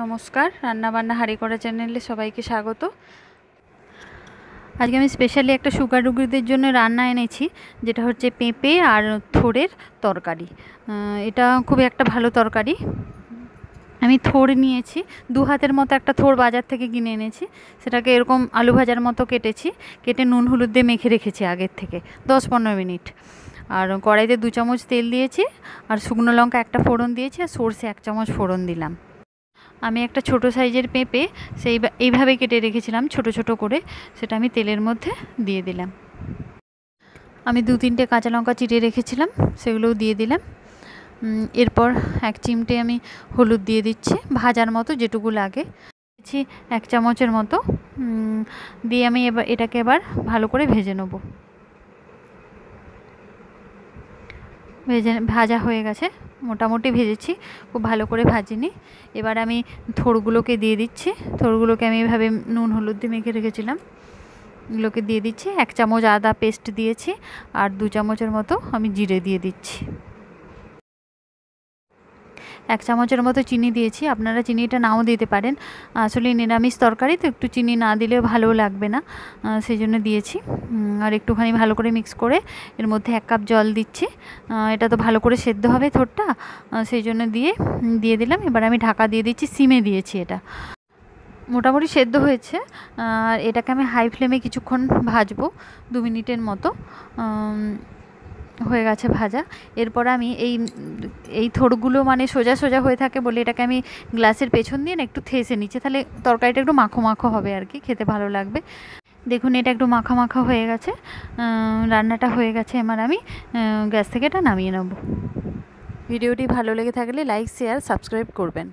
নমস্কার, রান্নাবান্নাহারিকরা চ্যানেলে সবাইকে স্বাগত। আজকে আমি স্পেশালি একটা সুগার রোগীদের জন্য রান্না এনেছি, যেটা হচ্ছে পেঁপে আর থোড়ের তরকারি। এটা খুব একটা ভালো তরকারি। আমি থোড় নিয়েছি, 2 হাতের মতো একটা থোড় বাজার থেকে কিনে এনেছি। সেটাকে এরকম আলু ভাজার মতো কেটে নুন হলুদ দিয়ে মেখে রেখেছি আগের থেকে 10-15 মিনিট। আর কড়াইতে 2 চামচ তেল দিয়েছি, আর শুকনো লঙ্কা একটা ফোড়ন দিয়েছি, আর সর্ষে 1 চামচ ফোড়ন দিলাম। আমি একটা ছোট সাইজের পেঁপে এইভাবে কেটে রেখেছিলাম ছোট ছোট করে, সেটা আমি তেলের মধ্যে দিয়ে দিলাম। আমি 2-3টে কাঁচা লঙ্কা চিড়ে রেখেছিলাম, সেগুলোও দিয়ে দিলাম। এরপর 1 চিমটে আমি হলুদ দিয়ে দিচ্ছি, ভাজার মতো যেটুকু লাগে। দিচ্ছি 1 চামচের মতো, দিয়ে আমি এটাকে এবার ভালো করে ভেজে নেব। ভাজা হয়ে গেছে, মোটামুটি ভেজেছি, খুব ভালো করে ভাজিনি। এবার আমি থোড়গুলোকে দিয়ে দিচ্ছি। থোড়গুলোকে আমি এভাবে নুন হলুদ দিয়ে মেখে রেখেছিলাম, এগুলোকে দিয়ে দিচ্ছি। 1 চামচ আদা পেস্ট দিয়েছি, আর 2 চামচের মতো আমি জিরে দিয়ে দিচ্ছি। 1 চামচের মতো চিনি দিয়েছি, আপনারা চিনিটা নাও দিতে পারেন। আসলে নিরামিষ তরকারি তো একটু চিনি না দিলেও ভালো লাগবে না, সেই জন্য দিয়েছি। আর একটুখানি ভালো করে মিক্স করে এর মধ্যে 1 কাপ জল দিচ্ছি। এটা তো ভালো করে সেদ্ধ হবে থোড়টা, সেই জন্য দিয়ে দিলাম। এবার আমি ঢাকা দিয়ে দিচ্ছি, সিমে দিয়েছি। এটা মোটামুটি সেদ্ধ হয়েছে। আর এটাকে আমি হাই ফ্লেমে কিছুক্ষণ ভাজবো, 2 মিনিটের মতো। হয়ে গেছে ভাজা। এরপর আমি এই থোড়গুলো মানে সোজা সোজা হয়ে থাকে বলে এটাকে আমি গ্লাসের পেছন দিয়ে না একটু থেসে নিচ্ছি, তাহলে তরকারিটা একটু মাখো মাখো হবে আর কি, খেতে ভালো লাগবে। দেখুন, এটা একটু মাখা মাখা হয়ে গেছে, রান্নাটা হয়ে গেছে। এবার আমি গ্যাস থেকে এটা নামিয়ে নেব। ভিডিওটি ভালো লেগে থাকলে লাইক, শেয়ার, সাবস্ক্রাইব করবেন।